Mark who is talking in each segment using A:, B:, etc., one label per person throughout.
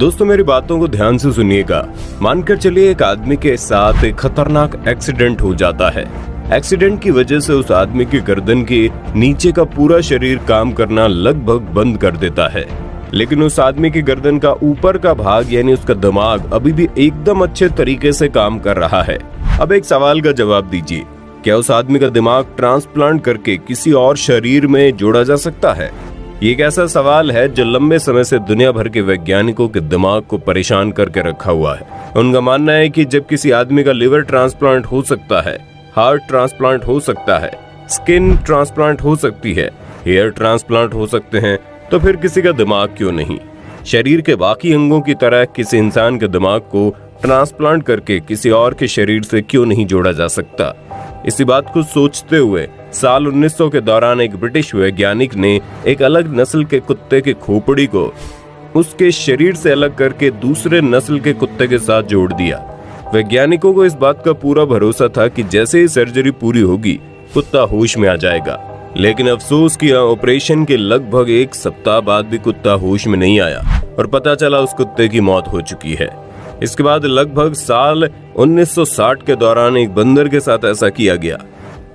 A: दोस्तों मेरी बातों को ध्यान से सुनिएगा। मानकर चलिए एक आदमी के साथ एक खतरनाक एक्सीडेंट हो जाता है। एक्सीडेंट की वजह से उस आदमी की गर्दन के नीचे का पूरा शरीर काम करना लगभग बंद कर देता है, लेकिन उस आदमी की गर्दन का ऊपर का भाग यानी उसका दिमाग अभी भी एकदम अच्छे तरीके से काम कर रहा है। अब एक सवाल का जवाब दीजिए, क्या उस आदमी का दिमाग ट्रांसप्लांट करके किसी और शरीर में जोड़ा जा सकता है? ये एक ऐसा सवाल है जो लंबे समय से दुनिया भर के वैज्ञानिकों के दिमाग को परेशान करके रखा हुआ है। उनका मानना है कि जब किसी आदमी का लिवर ट्रांसप्लांट हो सकता है, हार्ट ट्रांसप्लांट हो सकता है, स्किन ट्रांसप्लांट हो सकती है, हेयर ट्रांसप्लांट हो सकते हैं, तो फिर किसी का दिमाग क्यों नहीं? शरीर के बाकी अंगों की तरह किसी इंसान के दिमाग को ट्रांसप्लांट करके किसी और के शरीर से क्यों नहीं जोड़ा जा सकता? इसी बात को सोचते हुए साल 1900 के दौरान एक ब्रिटिश वैज्ञानिक ने एक अलग नस्ल के कुत्ते की खोपड़ी को उसके शरीर से अलग करके दूसरे नस्ल के कुत्ते के साथ जोड़ दिया। वैज्ञानिकों को इस बात का पूरा भरोसा था कि जैसे ही सर्जरी पूरी होगी कुत्ता होश में आ जाएगा, लेकिन अफसोस कि ऑपरेशन के लगभग एक सप्ताह बाद भी कुत्ता होश में नहीं आया और पता चला उस कुत्ते की मौत हो चुकी है। इसके बाद लगभग साल 1960 के दौरान एक बंदर के साथ ऐसा किया गया।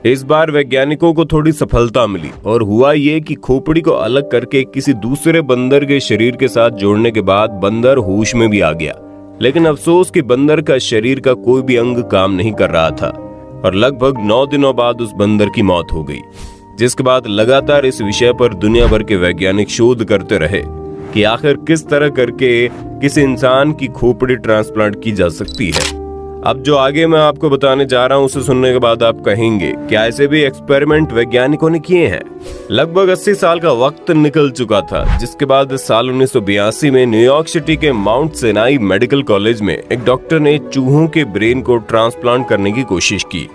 A: इस बार वैज्ञानिकों को थोड़ी सफलता मिली और हुआ ये कि खोपड़ी को अलग करके किसी दूसरे बंदर के शरीर के साथ जोड़ने के बाद बंदर होश में भी आ गया, लेकिन अफसोस कि बंदर का शरीर का कोई भी अंग काम नहीं कर रहा था और लगभग 9 दिनों बाद उस बंदर की मौत हो गई। जिसके बाद लगातार इस विषय पर दुनिया भर के वैज्ञानिक शोध करते रहे कि आखिर किस तरह करके किसी इंसान की खोपड़ी ट्रांसप्लांट की जा सकती है। अब जो आगे मैं आपको बताने जा रहा हूं उसे सुनने के बाद आप कहेंगे क्या ऐसे भी एक्सपेरिमेंट वैज्ञानिकों ने किए हैं? लगभग 80 साल का वक्त निकल चुका था, जिसके बाद साल 1982 में न्यूयॉर्क सिटी के माउंट सिनाई मेडिकल कॉलेज में एक डॉक्टर ने चूहों के ब्रेन को ट्रांसप्लांट करने की कोशिश की।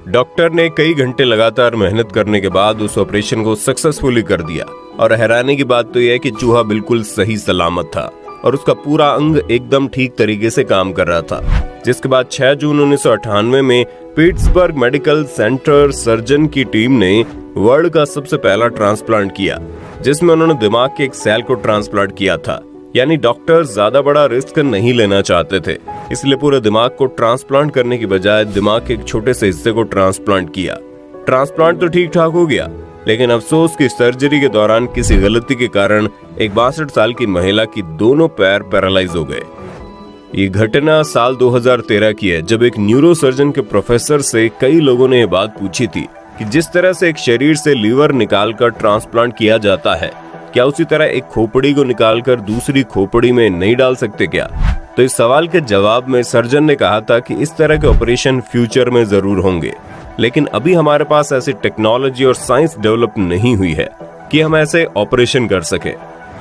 A: डॉक्टर ने कई घंटे लगातार मेहनत करने के बाद उस ऑपरेशन को सक्सेसफुली कर दिया और हैरानी की बात तो यह है कि चूहा बिल्कुल सही सलामत था और उसका पूरा अंग एकदम ठीक तरीके से काम कर रहा था। जिसके बाद 6 जून 1998 में पिट्सबर्ग मेडिकल सेंटर सर्जन की टीम ने वर्ल्ड का सबसे पहला ट्रांसप्लांट किया, जिसमें उन्होंने दिमाग के एक सेल को ट्रांसप्लांट किया था। यानी डॉक्टर ज्यादा बड़ा रिस्क नहीं लेना चाहते थे, इसलिए पूरे दिमाग को ट्रांसप्लांट करने की बजाय दिमाग के एक छोटे से हिस्से को ट्रांसप्लांट किया। ट्रांसप्लांट तो ठीक ठाक हो गया, लेकिन अफसोस की सर्जरी के दौरान किसी गलती के कारण एक 62 साल की महिला की दोनों पैर पैरालाइज हो गए। ये घटना साल 2013 की है, जब एक न्यूरोसर्जन के प्रोफेसर से कई लोगों ने यह बात पूछी थी कि जिस तरह से एक शरीर से लीवर निकालकर ट्रांसप्लांट किया जाता है, क्या उसी तरह एक खोपड़ी को निकालकर दूसरी खोपड़ी में नहीं डाल सकते क्या? तो इस सवाल के जवाब में सर्जन ने कहा था कि इस तरह के ऑपरेशन फ्यूचर में जरूर होंगे, लेकिन अभी हमारे पास ऐसी टेक्नोलॉजी और साइंस डेवलप नहीं हुई है कि हम ऐसे ऑपरेशन कर सके।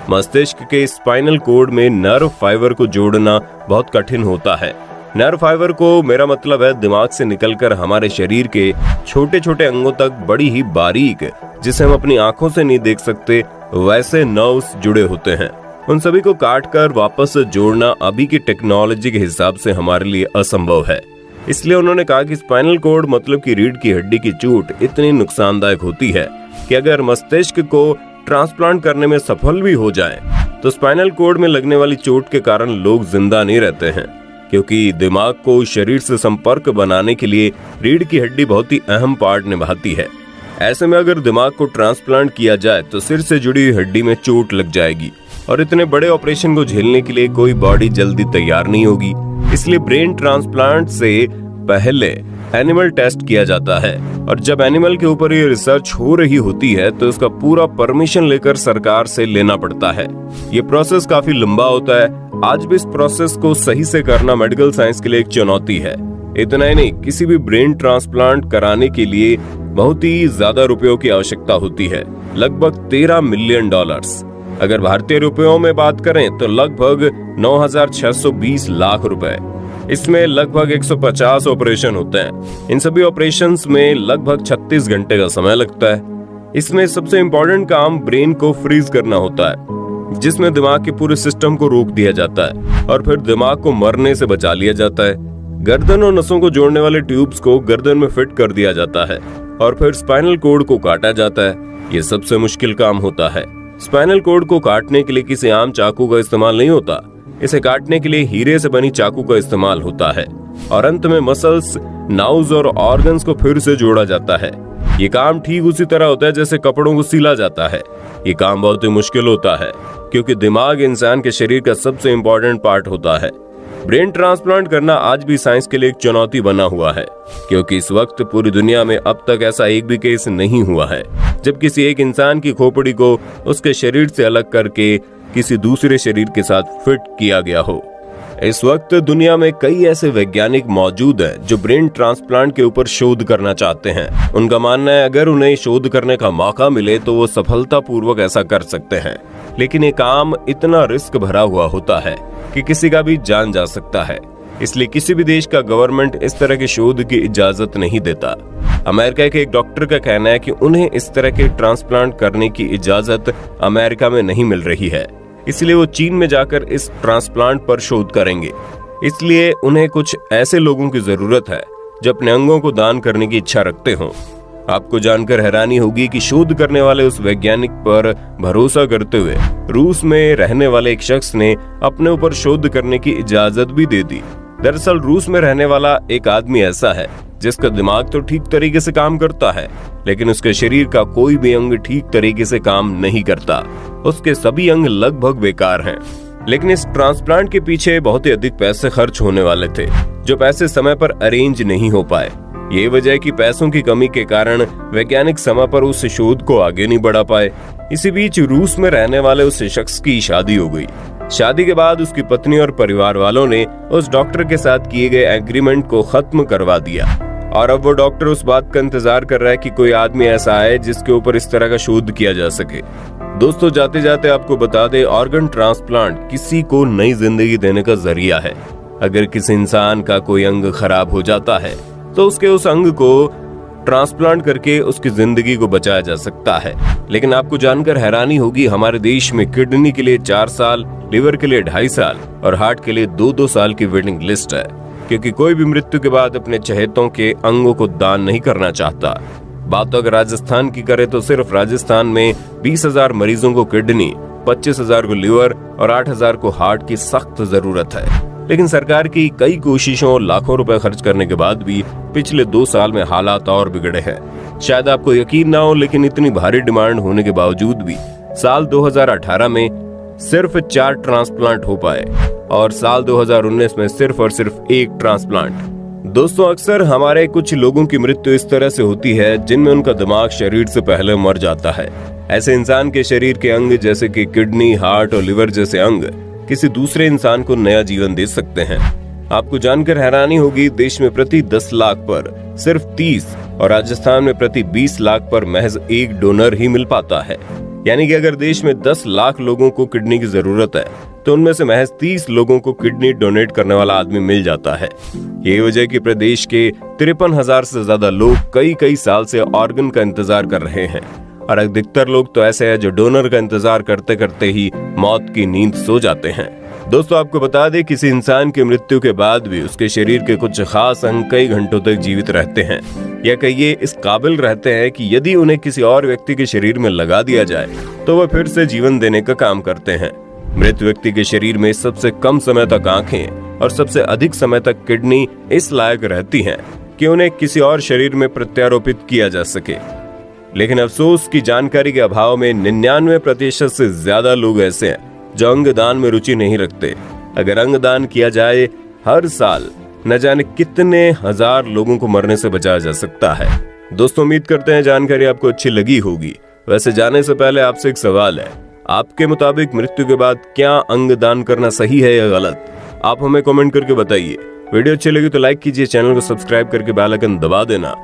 A: मस्तिष्क के स्पाइनल कोड में नर्व फाइबर को जोड़ना बहुत कठिन होता है। नर्व फाइबर को मेरा मतलब है दिमाग से निकलकर हमारे शरीर के छोटे छोटे अंगों तक बड़ी ही बारीक, जिसे हम अपनी आंखों से नहीं देख सकते, वैसे नर्व्स जुड़े होते हैं। उन सभी को काटकर वापस जोड़ना अभी की टेक्नोलॉजी के हिसाब से हमारे लिए असंभव है। इसलिए उन्होंने कहा कि स्पाइनल कोड मतलब कि रीढ़ की हड्डी की चोट इतनी नुकसानदायक होती है कि अगर मस्तिष्क को ट्रांसप्लांट करने में सफल भी हो जाए तो स्पाइनल कोड में लगने वाली चोट के कारण लोग जिंदा नहीं रहते हैं, क्योंकि दिमाग को शरीर से संपर्क बनाने के लिए रीढ़ की हड्डी बहुत ही अहम पार्ट निभाती है। ऐसे में अगर दिमाग को ट्रांसप्लांट किया जाए तो सिर से जुड़ी हुई हड्डी में चोट लग जाएगी और इतने बड़े ऑपरेशन को झेलने के लिए कोई बॉडी जल्दी तैयार नहीं होगी। इसलिए ब्रेन ट्रांसप्लांट से पहले एनिमल टेस्ट किया जाता है और जब एनिमल के ऊपर ये रिसर्च हो रही होती है तो इसका पूरा परमिशन लेकर सरकार से लेना पड़ता है। ये प्रोसेस काफी लंबा होता है। आज भी इस प्रोसेस को सही से करना मेडिकल साइंस के लिए एक चुनौती है। इतना ही नहीं, किसी भी ब्रेन ट्रांसप्लांट कराने के लिए बहुत ही ज्यादा रुपयों की आवश्यकता होती है, लगभग $13 मिलियन। अगर भारतीय रुपयों में बात करें तो लगभग 9,620 लाख रुपए। इसमें लगभग 150 ऑपरेशन होते हैं। इन सभी ऑपरेशंस में लगभग 36 घंटे का समय लगता है। इसमें सबसे इम्पोर्टेंट काम ब्रेन को फ्रीज करना होता है, जिसमें दिमाग के पूरे सिस्टम को रोक दिया जाता है और फिर दिमाग को मरने से बचा लिया जाता है। गर्दन और नसों को जोड़ने वाले ट्यूब्स को गर्दन में फिट कर दिया जाता है और फिर स्पाइनल कोड को काटा जाता है। ये सबसे मुश्किल काम होता है। स्पाइनल कोड को काटने के लिए किसी आम चाकू का इस्तेमाल नहीं होता। इसे काटने के लिए हीरे से बनी चाकू का इस्तेमाल होता है और अंत में मसल्स, नाउज और ऑर्गन्स को फिर से जोड़ा जाता है। ये काम ठीक उसी तरह होता है जैसे कपड़ों को सिला जाता है। ये काम बहुत ही मुश्किल होता है क्योंकि दिमाग इंसान के शरीर का सबसे इम्पोर्टेंट पार्ट होता है। ब्रेन ट्रांसप्लांट करना आज भी साइंस के लिए एक चुनौती बना हुआ है क्योंकि इस वक्त पूरी दुनिया में अब तक ऐसा एक भी केस नहीं हुआ है जब किसी एक इंसान की खोपड़ी को उसके शरीर से अलग करके किसी दूसरे शरीर के साथ फिट किया गया हो। इस वक्त दुनिया में कई ऐसे वैज्ञानिक मौजूद हैं जो ब्रेन ट्रांसप्लांट के ऊपर शोध करना चाहते हैं। उनका मानना है अगर उन्हें शोध करने का मौका मिले तो वो सफलतापूर्वक ऐसा कर सकते हैं, लेकिन ये काम इतना रिस्क भरा हुआ होता है कि किसी का भी जान जा सकता है। इसलिए किसी भी देश का गवर्नमेंट इस तरह के शोध की इजाजत नहीं देता। अमेरिका के एक डॉक्टर का कहना है कि उन्हें इस तरह के ट्रांसप्लांट करने की इजाजत अमेरिका में नहीं मिल रही है, इसलिए वो चीन में जाकर इस ट्रांसप्लांट पर शोध करेंगे। इसलिए उन्हें कुछ ऐसे लोगों की जरूरत है जो अपने अंगों को दान करने की इच्छा रखते हों। आपको जानकर हैरानी होगी कि शोध करने वाले उस वैज्ञानिक पर भरोसा करते हुए रूस में रहने वाले एक शख्स ने अपने ऊपर शोध करने की इजाजत भी दे दी। दरअसल रूस में रहने वाला एक आदमी ऐसा है जिसका दिमाग तो ठीक तरीके से काम करता है, लेकिन उसके शरीर का कोई भी अंग ठीक तरीके से काम नहीं करता। उसके सभी अंग लगभग बेकार हैं। लेकिन इस ट्रांसप्लांट के पीछे बहुत ही अधिक पैसे खर्च होने वाले थे, जो पैसे समय पर अरेंज नहीं हो पाए। ये वजह है कि पैसों की कमी के कारण वैज्ञानिक समय पर उस शोध को आगे नहीं बढ़ा पाए। इसी बीच रूस में रहने वाले उस शख्स की शादी हो गई। शादी के बाद उसकी पत्नी और परिवार वालों ने उस डॉक्टर के साथ किए गए एग्रीमेंट को खत्म करवा दिया और अब वो डॉक्टर उस बात का इंतजार कर रहा है कि कोई आदमी ऐसा आए जिसके ऊपर इस तरह का शोध किया जा सके। दोस्तों, जाते जाते आपको बता दे, ऑर्गन ट्रांसप्लांट किसी को नई जिंदगी देने का जरिया है। अगर किसी इंसान का कोई अंग खराब हो जाता है तो उसके उस अंग को ट्रांसप्लांट करके उसकी जिंदगी को बचाया जा सकता है। लेकिन आपको जानकर हैरानी होगी, हमारे देश में किडनी के लिए 4 साल, लिवर के लिए 2.5 साल और हार्ट के लिए 2-2 साल की वेटिंग लिस्ट है, क्योंकि कोई भी मृत्यु के बाद अपने चहेतों के अंगों को दान नहीं करना चाहता। बात तो अगर राजस्थान की करे तो सिर्फ राजस्थान में 20,000 मरीजों को किडनी, 25,000 को लिवर और 8,000 को हार्ट की सख्त जरूरत है। लेकिन सरकार की कई कोशिशों और लाखों रुपए खर्च करने के बाद भी पिछले 2 साल में हालात और बिगड़े हैं। शायद आपको यकीन ना हो, लेकिन इतनी भारी डिमांड होने के बावजूद भी साल 2018 में सिर्फ 4 ट्रांसप्लांट हो पाए और साल 2019 में सिर्फ और सिर्फ 1 ट्रांसप्लांट। दोस्तों, अक्सर हमारे कुछ लोगों की मृत्यु इस तरह से होती है जिनमें उनका दिमाग शरीर से पहले मर जाता है। ऐसे इंसान के शरीर के अंग जैसे कि किडनी, हार्ट और लिवर जैसे अंग किसी दूसरे इंसान को नया जीवन दे सकते हैं। आपको जानकर हैरानी होगी, देश में प्रति 10 लाख पर सिर्फ 30 और राजस्थान में प्रति 20 लाख पर महज 1 डोनर ही मिल पाता है। यानी कि अगर देश में 10 लाख लोगों को किडनी की जरूरत है तो उनमें से महज 30 लोगों को किडनी डोनेट करने वाला आदमी मिल जाता है। यही वजह कि प्रदेश के 53,000 से ज्यादा लोग कई साल से ऑर्गन का इंतजार कर रहे हैं और अधिकतर लोग तो ऐसे हैं जो डोनर का इंतजार करते करते ही मौत की नींद सो जाते हैं। दोस्तों, आपको बता दें, किसी इंसान की मृत्यु के बाद भी उसके शरीर के कुछ खास अंग कई घंटों तक जीवित रहते हैं, या कहिए इस काबिल रहते हैं कि यदि उन्हें किसी और व्यक्ति के शरीर में लगा दिया जाए तो वह फिर से जीवन देने का काम करते हैं। मृत व्यक्ति के शरीर में सबसे कम समय तक आंखें और सबसे अधिक समय तक किडनी इस लायक रहती हैं कि उन्हें किसी और शरीर में प्रत्यारोपित किया जा सके। लेकिन अफसोस की जानकारी के अभाव में 99% से ज्यादा लोग ऐसे हैं जो अंगदान में रुचि नहीं रखते। अगर अंगदान किया जाए, हर साल न जाने कितने हजार लोगों को मरने से बचाया जा सकता है। दोस्तों, उम्मीद करते हैं जानकारी आपको अच्छी लगी होगी। वैसे जाने से पहले आपसे एक सवाल है, आपके मुताबिक मृत्यु के बाद क्या अंगदान करना सही है या गलत? आप हमें कमेंट करके बताइए। वीडियो अच्छी लगी तो लाइक कीजिए, चैनल को सब्सक्राइब करके बेल आइकन दबा देना